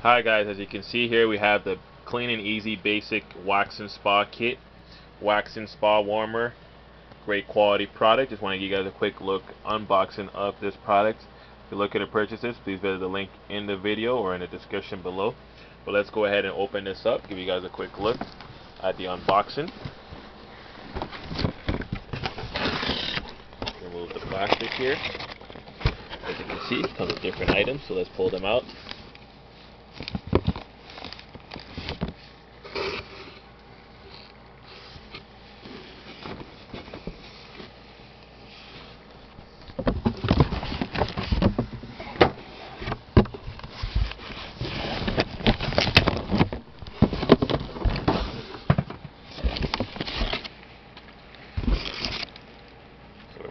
Hi guys, as you can see here we have the Clean and Easy Basic Wax and Spa Kit, Wax and Spa Warmer, great quality product. Just want to give you guys a quick look unboxing of this product. If you're looking to purchase this, please visit the link in the video or in the description below. But let's go ahead and open this up, give you guys a quick look at the unboxing. Remove the plastic here. As you can see, it comes with different items, so let's pull them out.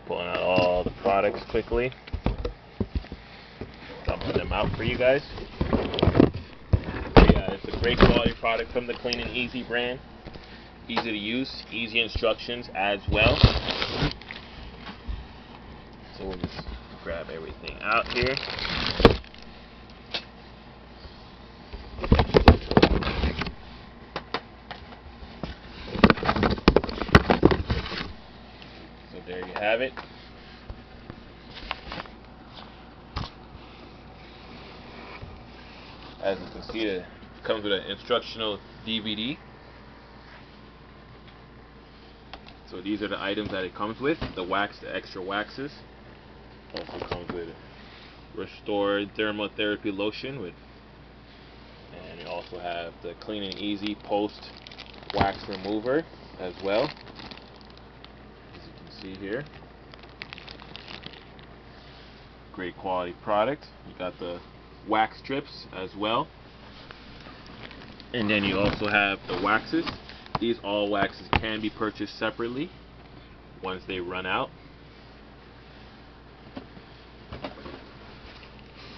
Pulling out all the products quickly, dumping them out for you guys. Yeah, it's a great quality product from the Clean and Easy brand. Easy to use, easy instructions as well. So we'll just grab everything out here. So there you have it. As you can see, it comes with an instructional DVD. So these are the items that it comes with. The wax, the extra waxes. Also comes with Restored Dermotherapy Lotion and you also have the Clean and Easy Post Wax Remover as well. As you can see here. Great quality product. You got the wax strips as well. And then you also have the waxes. These all waxes can be purchased separately once they run out.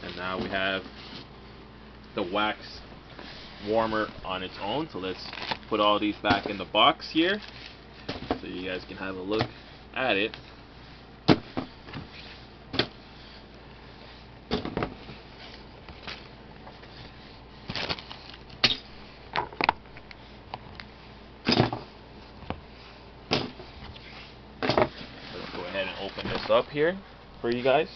And now we have the wax warmer on its own. So let's put all these back in the box here so you guys can have a look at it. Let's go ahead and open this up here for you guys.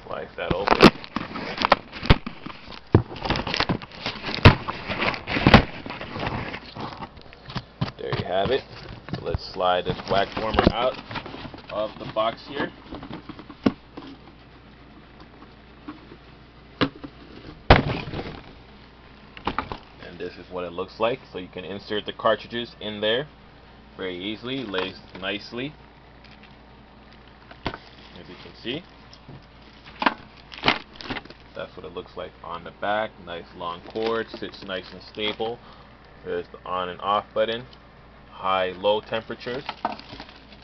Slice that open. There you have it. So let's slide this wax warmer out of the box here. And this is what it looks like. So you can insert the cartridges in there very easily, lays nicely, as you can see. That's what it looks like on the back. Nice long cord, sits nice and stable. There's the on and off button, high low temperatures.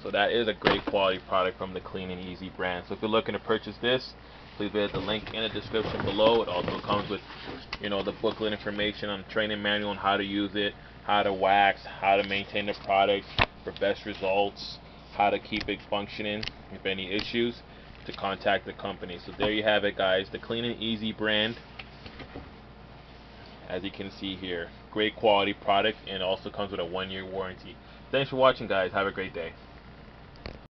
So that is a great quality product from the Clean and Easy brand. So if you're looking to purchase this, please visit the link in the description below. It also comes with, the booklet information on the training manual on how to use it, how to wax, how to maintain the product for best results, how to keep it functioning if any issues, to contact the company. So there you have it, guys, the Clean and Easy brand. As you can see here, great quality product, and also comes with a 1-year warranty. Thanks for watching, guys. Have a great day.